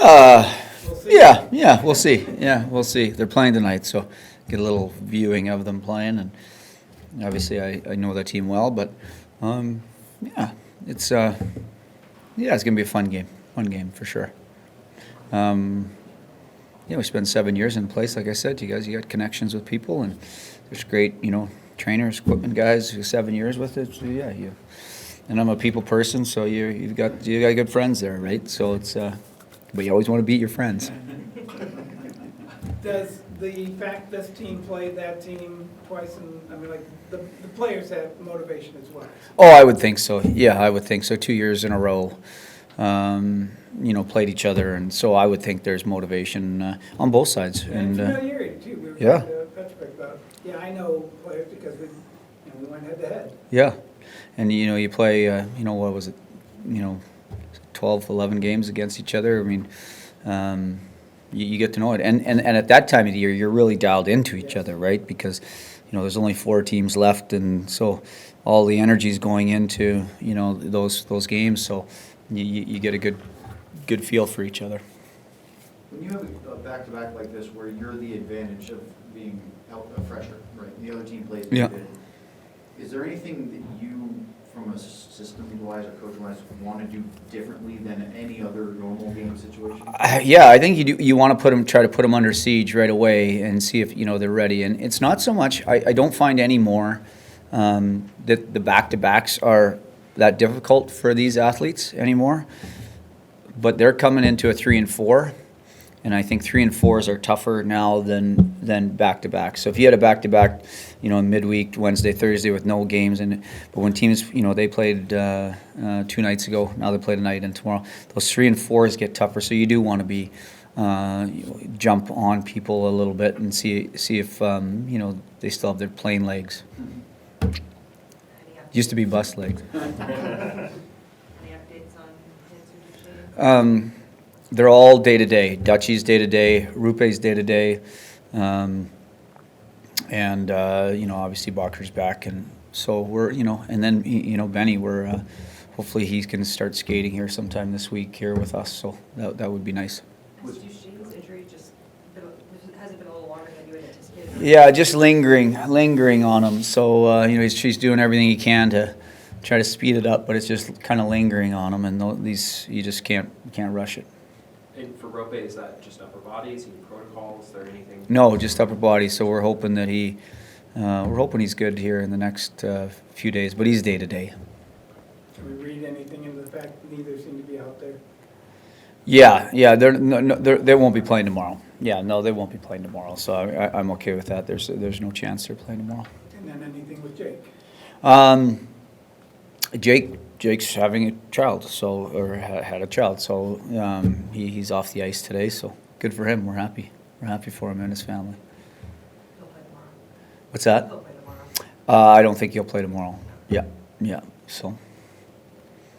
We'll see. Yeah, we'll see. Yeah, we'll see. They're playing tonight, so get a little viewing of them playing, and obviously I know that team well, but yeah, it's it's gonna be a fun game for sure. We spent 7 years in place, like I said to you guys. You got connections with people, and there's great, trainers, equipment guys who 7 years with it. So yeah, and I'm a people person, so you got good friends there, right? So it's but you always want to beat your friends. Does the fact this team played that team twice, the players have motivation as well? Oh, I would think so. Yeah, I would think so. 2 years in a row, played each other, and so I would think there's motivation on both sides. And familiarity too. We were yeah. talking to Petrovic about. Yeah, I know players because we went head to head. Yeah, and you play. What was it? 12, 11 games against each other. I mean, you get to know it, and at that time of the year, you're really dialed into each other, right? Because there's only 4 teams left, and so all the energy is going into those games. So you get a good feel for each other. When you have a back-to-back like this, where you're the advantage of being a fresher, right? And the other team plays. Yeah. Is there anything that you, from a system-wise or coach-wise, want to do differently than any other normal game situation? Yeah, I think you want to try to put them under siege right away and see if they're ready. And it's not so much. I don't find anymore that the back-to-backs are that difficult for these athletes anymore. But they're coming into a 3 and 4. And I think 3 and 4s are tougher now than back-to-back. So if you had a back-to-back, midweek, Wednesday, Thursday with no games, but when teams, they played 2 nights ago, now they play tonight and tomorrow, those 3 and 4s get tougher. So you do want to be jump on people a little bit and see if they still have their plain legs. Used to be bus legs. Any updates on his? They're all day-to-day. Dutchie's day-to-day, Rupe's day-to-day, and obviously Bacher's back, and so we're and then Benny, we're hopefully he can start skating here sometime this week here with us. So that would be nice. Has Duchene's injury has it been a little longer than you had anticipated? Yeah, just lingering on him. So he's doing everything he can to try to speed it up, but it's just kind of lingering on him, and these you just can't rush it. And for Rope, is that just upper body? Is he protocols? Is there anything? No, just upper body. So we're hoping that he's good here in the next few days. But he's day to day. Can we read anything into the fact that neither seem to be out there? Yeah. They won't be playing tomorrow. Yeah, no, they won't be playing tomorrow. So I'm okay with that. There's no chance they're playing tomorrow. And then anything with Jake? Jake's having a child, had a child, so he's off the ice today. So good for him. We're happy. We're happy for him and his family. He'll play tomorrow. What's that? He'll play tomorrow. I don't think he'll play tomorrow. Yeah. So.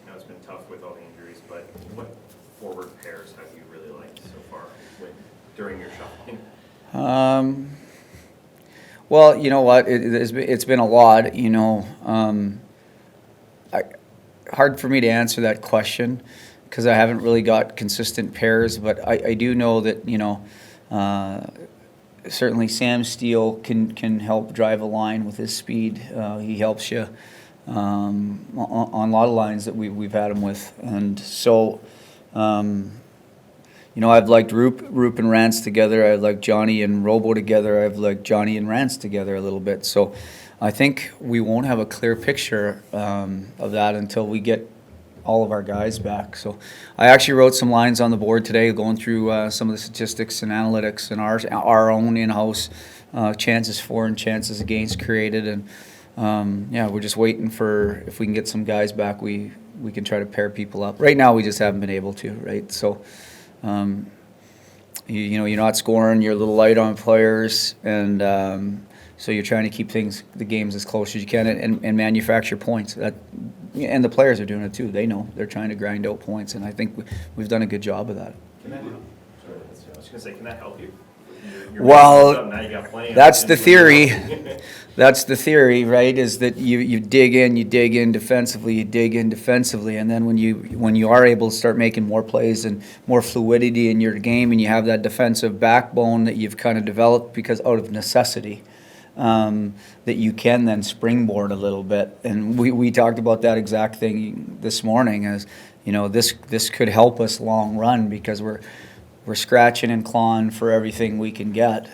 Now it's been tough with all the injuries, but what forward pairs have you really liked so far during your shuffling? Well, you know what? It's been a lot. Hard for me to answer that question because I haven't really got consistent pairs, but I do know that certainly Sam Steele can help drive a line with his speed. He helps you on a lot of lines that we've had him with, and so I've liked Roop and Rance together. I've liked Johnny and Robo together. I've liked Johnny and Rance together a little bit. So I think we won't have a clear picture of that until we get all of our guys back. So I actually wrote some lines on the board today going through some of the statistics and analytics and our own in-house chances for and chances against created. And we're just waiting for, if we can get some guys back, we can try to pair people up. Right now we just haven't been able to, right? So you're not scoring, you're a little light on players, and so you're trying to keep the games as close as you can and manufacture points. And the players are doing it too. They know they're trying to grind out points, and I think we've done a good job of that. I was going to say, can that help you You're Well, messing this up, now you got plenty of that's the options. theory. That's the theory, right? Is that you dig in defensively, and then when you are able to start making more plays and more fluidity in your game, and you have that defensive backbone that you've kind of developed because out of necessity, that you can then springboard a little bit. And we talked about that exact thing this morning. As you know, this could help us long run because we're scratching and clawing for everything we can get.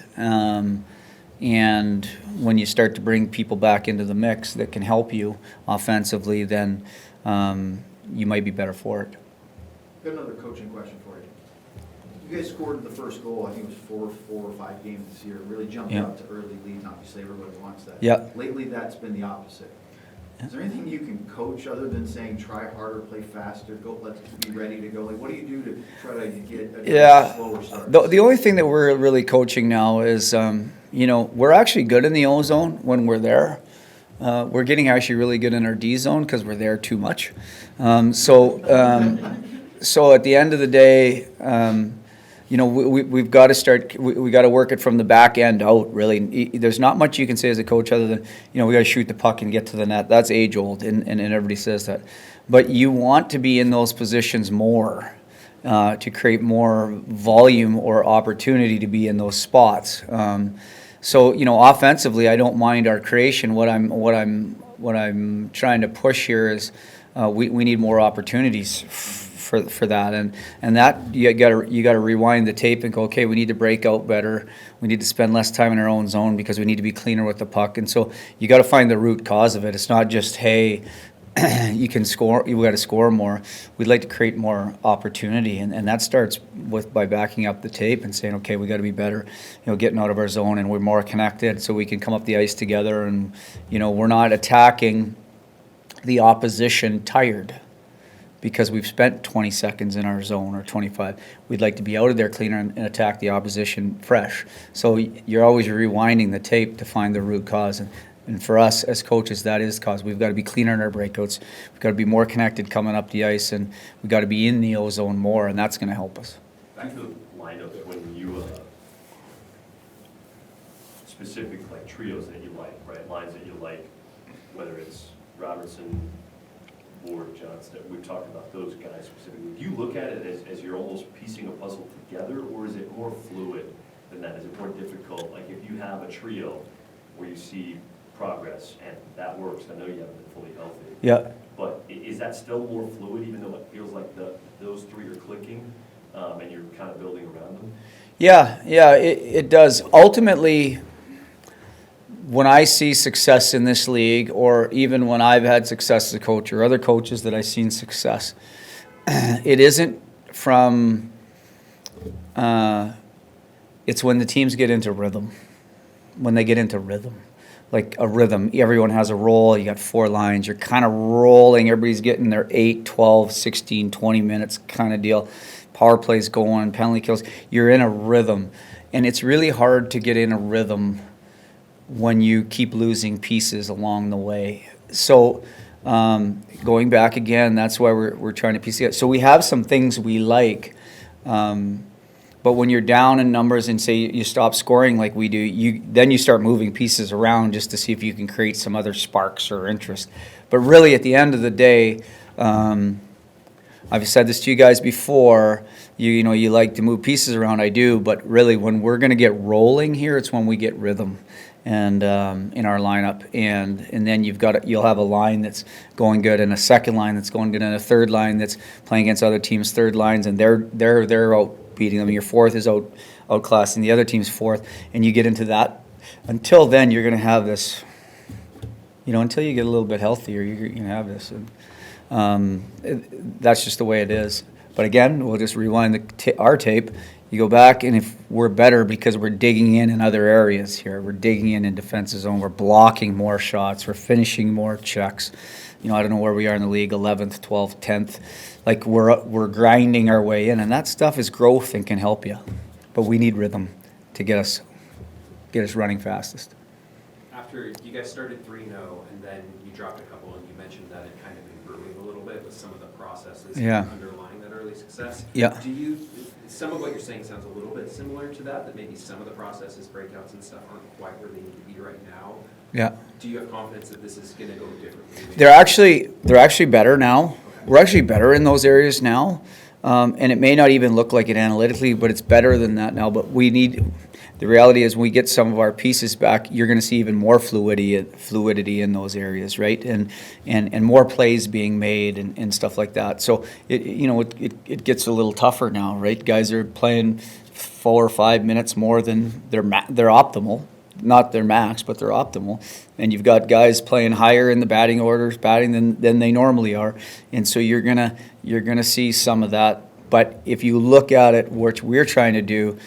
And when you start to bring people back into the mix that can help you offensively, then you might be better for it. Got another coaching question for you. You guys scored the first goal, I think it was four or five games this year, really jumped Yeah. out to early leads, obviously everybody wants that. Yeah. Lately, that's been the opposite. Is there anything you can coach other than saying try harder, play faster, go, let's be ready to go? Like, what do you do to try to get a slower start? The only thing that we're really coaching now is, we're actually good in the O zone when we're there. We're getting actually really good in our D zone because we're there too much. So at the end of the day, we've got to start. We got to work it from the back end out. Really, there's not much you can say as a coach other than we got to shoot the puck and get to the net. That's age old, and everybody says that. But you want to be in those positions more to create more volume or opportunity to be in those spots. So offensively, I don't mind our creation. What I'm trying to push here is we need more opportunities for that, and that you got to rewind the tape and go, okay, we need to break out better. We need to spend less time in our own zone because we need to be cleaner with the puck. And so you got to find the root cause of it. It's not just, hey, you can score, you got to score more. We'd like to create more opportunity, and that starts by backing up the tape and saying, okay, we got to be better, getting out of our zone, and we're more connected so we can come up the ice together, and we're not attacking the opposition tired because we've spent 20 seconds in our zone or 25. We'd like to be out of there cleaner and attack the opposition fresh. So you're always rewinding the tape to find the root cause. And for us as coaches, that is cause. We've got to be cleaner in our breakouts. We've got to be more connected coming up the ice, and we've got to be in the O zone more, and that's going to help us. Back to the lineups, when you, specific like trios that you like, right, lines that you like, whether it's Robertson, Ward, Johnson, we've talked about those guys specifically. Do you look at it as you're almost piecing a puzzle together, or is it more fluid than that? Is it more difficult? Like if you have a trio where you see progress and that works, I know you haven't been fully healthy. Yeah. But is that still more fluid, even though it feels like those three are clicking and you're kind of building around them? Yeah, it does. Ultimately, when I see success in this league, or even when I've had success as a coach or other coaches that I've seen success, it isn't from, it's when the teams get into rhythm. When they get into rhythm. Like a rhythm, everyone has a role, you got 4 lines, you're kind of rolling, everybody's getting their 8, 12, 16, 20 minutes kind of deal. Power plays going, penalty kills, you're in a rhythm. And it's really hard to get in a rhythm when you keep losing pieces along the way. So going back again, that's why we're trying to piece it. So we have some things we like, but when you're down in numbers and say you stop scoring like we do, then you start moving pieces around just to see if you can create some other sparks or interest. But really, at the end of the day, I've said this to you guys before, you like to move pieces around, I do, but really when we're going to get rolling here, it's when we get rhythm and in our lineup, and then you'll have a line that's going good and a second line that's going good and a third line that's playing against other teams' third lines, and they're out beating them. Your fourth is outclassing the other team's fourth, and you get into that. Until then, you're going to have this. Until you get a little bit healthier, you're going to have this. And, that's just the way it is. But again, we'll just rewind our tape. You go back, and if we're better because we're digging in other areas here, we're digging in defensive zone, we're blocking more shots, we're finishing more checks. I don't know where we are in the league, 11th, 12th, 10th. Like we're grinding our way in, and that stuff is growth and can help you. But we need rhythm to get us running fastest. After you guys started 3-0 and then you dropped a couple, and you mentioned that it kind of been brewing a little bit with some of the processes underlying that early success. Yeah. It some of what you're saying sounds a little bit similar to that maybe some of the processes, breakouts and stuff aren't quite where they need to be right now. Yeah. Do you have confidence that this is gonna go differently? They're actually better now. We're actually better in those areas now. And it may not even look like it analytically, but it's better than that now. But the reality is when we get some of our pieces back, you're going to see even more fluidity in those areas, right? And more plays being made and stuff like that. So it gets a little tougher now, right? Guys are playing 4 or 5 minutes more than their optimal. Not their max, but their optimal. And you've got guys playing higher in the batting orders, than they normally are. And so you're gonna see some of that. But if you look at it, which we're trying to do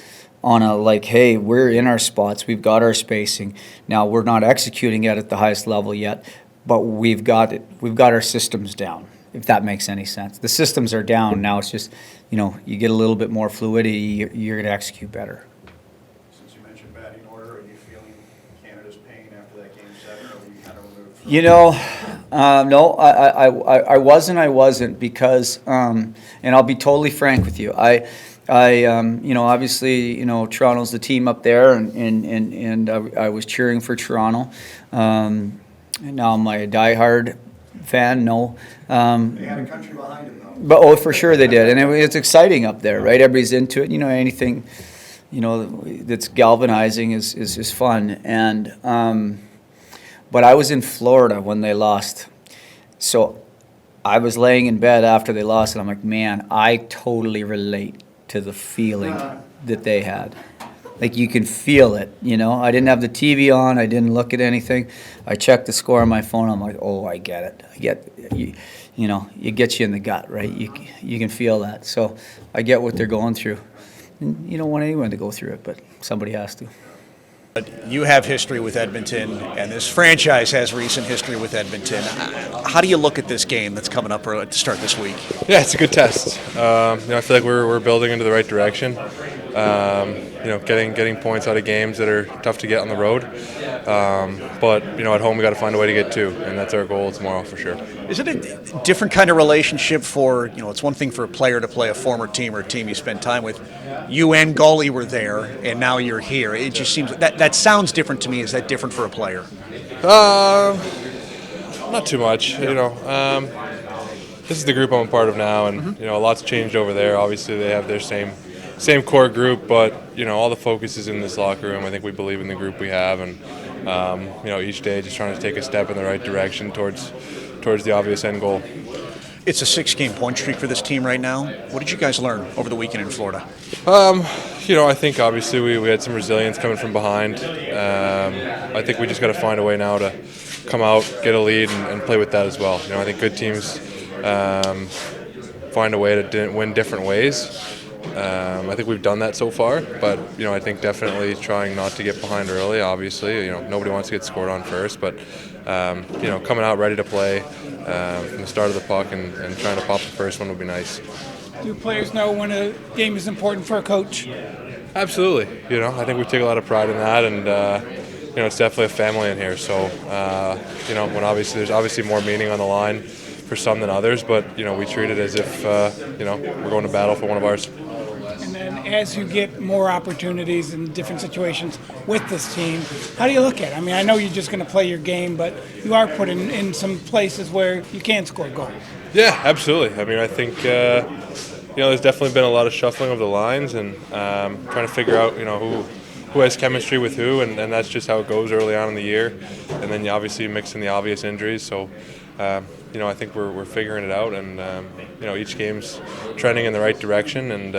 on hey, we're in our spots, we've got our spacing. Now we're not executing it at the highest level yet, but we've got our systems down, if that makes any sense. The systems are down. Now it's just, you get a little bit more fluidity, you're gonna execute better. No, I wasn't because, and I'll be totally frank with you. Obviously, Toronto's the team up there, and I was cheering for Toronto. And now I'm a diehard fan. No, They had a country behind them, though. but for sure they did, and it's exciting up there, right? Everybody's into it. Anything, that's galvanizing is fun, and. But I was in Florida when they lost. So I was laying in bed after they lost, and I'm like, man, I totally relate to the feeling that they had. Like, you can feel it, I didn't have the TV on. I didn't look at anything. I checked the score on my phone. I'm like, oh, I get it. It gets you in the gut, right? You can feel that. So I get what they're going through. And you don't want anyone to go through it, but somebody has to. You have history with Edmonton, and this franchise has recent history with Edmonton. How do you look at this game that's coming up to start this week? Yeah, it's a good test. I feel like we're building into the right direction. Getting points out of games that are tough to get on the road. But at home we got to find a way to get 2, and that's our goal tomorrow for sure. Is it a different kind of relationship for, it's one thing for a player to play a former team or a team you spend time with. You and Gully were there, and now you're here. It just seems that sounds different to me. Is that different for a player? Not too much. This is the group I'm a part of now, and a lot's changed over there. Obviously, they have their same core group, but all the focus is in this locker room. I think we believe in the group we have, and each day just trying to take a step in the right direction towards the obvious end goal. It's a 6-game point streak for this team right now. What did you guys learn over the weekend in Florida? I think obviously we had some resilience coming from behind. I think we just got to find a way now to come out, get a lead, and play with that as well. I think good teams find a way to win different ways. I think we've done that so far, but I think definitely trying not to get behind early. Obviously, nobody wants to get scored on first, but coming out ready to play from the start of the puck and trying to pop the first one would be nice. Do players know when a game is important for a coach? Absolutely. I think we take a lot of pride in that, and it's definitely a family in here. So when there's obviously more meaning on the line for some than others, but we treat it as if we're going to battle for one of ours. And then as you get more opportunities in different situations with this team, how do you look at it? I know you're just going to play your game, but you are put in some places where you can score goals. Yeah, absolutely. I think there's definitely been a lot of shuffling of the lines and trying to figure out who has chemistry with who, and that's just how it goes early on in the year. And then you obviously mix in the obvious injuries, so I think we're figuring it out, and each game's trending in the right direction, and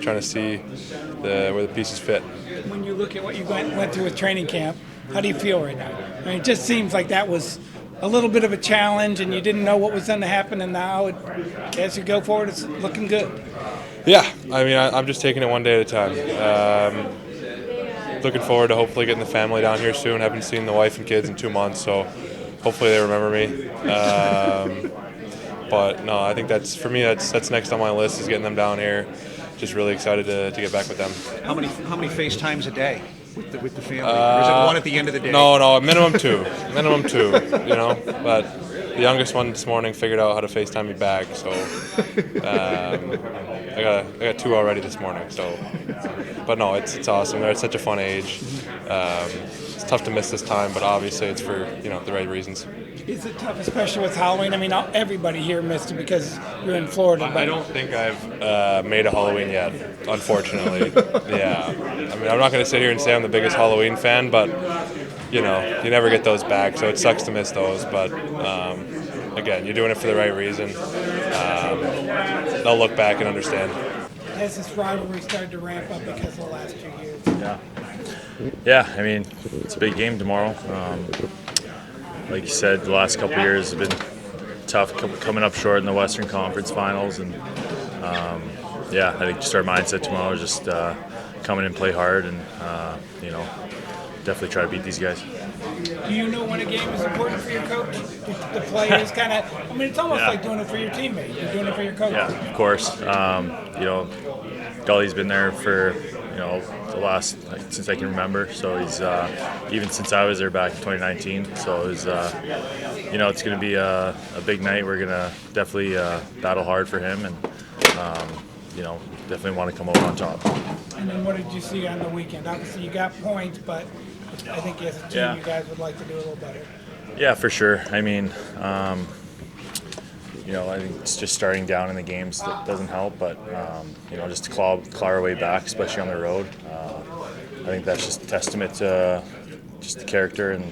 trying to see where the pieces fit. When you look at what you went through with training camp, how do you feel right now? It just seems like that was a little bit of a challenge, and you didn't know what was going to happen, and now as you go forward, it's looking good. Yeah, I'm just taking it one day at a time. Looking forward to hopefully getting the family down here soon. Haven't seen the wife and kids in 2 months, so hopefully they remember me. But no, I think that's next on my list is getting them down here. Just really excited to get back with them. How many FaceTimes a day with the family? Or is it one at the end of the day? No, minimum two. But the youngest one this morning figured out how to FaceTime me back, so I got 2 already this morning. So, but no, it's awesome. They're at such a fun age. It's tough to miss this time, but obviously it's for the right reasons. Is it tough, especially with Halloween? I mean, everybody here missed it because you're in Florida. I don't think I've made a Halloween yet, unfortunately. Yeah. I mean, I'm not going to sit here and say I'm the biggest Halloween fan, but, you never get those back, so it sucks to miss those. But, again, you're doing it for the right reason. They'll look back and understand. Has this rivalry started to ramp up because of the last 2 years? Yeah, I mean, it's a big game tomorrow. Like you said, the last couple of years have been tough, coming up short in the Western Conference Finals, and I think just our mindset tomorrow is just come in and play hard, and definitely try to beat these guys. Do you know when a game is important for your coach? The play is kind of, I mean, it's almost like doing it for your teammate. You're doing it for your coach. Yeah, of course. Gully's been there for the last since I can remember. So he's even since I was there back in 2019. So it's going to be a big night. We're going to definitely battle hard for him, and definitely want to come out on top. And then what did you see on the weekend? Obviously, you got points, but I think as a team, you guys would like to do a little better. Yeah, for sure. I mean, I think it's just starting down in the games that doesn't help, but just to claw our way back, especially on the road. I think that's just a testament to just the character and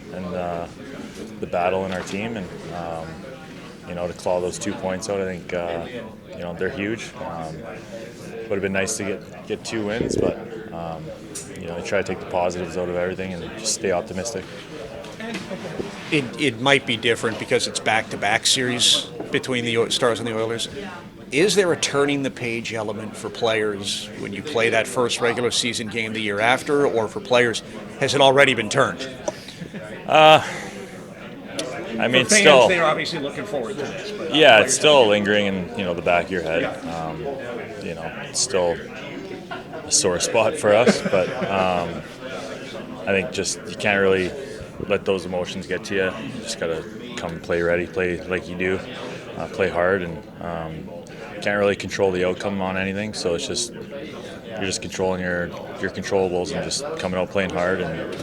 the battle in our team, and to claw those 2 points out, I think they're huge. Would have been nice to get 2 wins, but I try to take the positives out of everything and just stay optimistic. It might be different because it's back-to-back series between the Stars and the Oilers. Is there a turning the page element for players when you play that first regular season game the year after, or for players, has it already been turned? I mean, for fans, still, they're obviously looking forward to this. But yeah, it's still lingering in the back of your head. It's still a sore spot for us, but I think just you can't really let those emotions get to you. You just gotta come play ready, play like you do, play hard, and can't really control the outcome on anything. So it's just you're just controlling your controllables and just coming out playing hard, and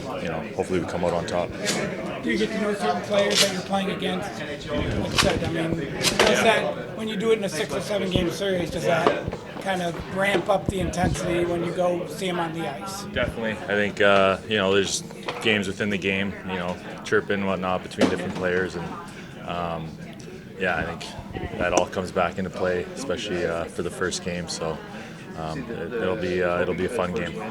hopefully we come out on top. Do you get to know certain players that you're playing against? Like you said, I mean, does that, when you do it in a 6 or 7 game series, does that kind of ramp up the intensity when you go see them on the ice? Definitely. I think, there's games within the game, chirping and whatnot between different players. And, I think that all comes back into play, especially for the first game. So it'll be a fun game.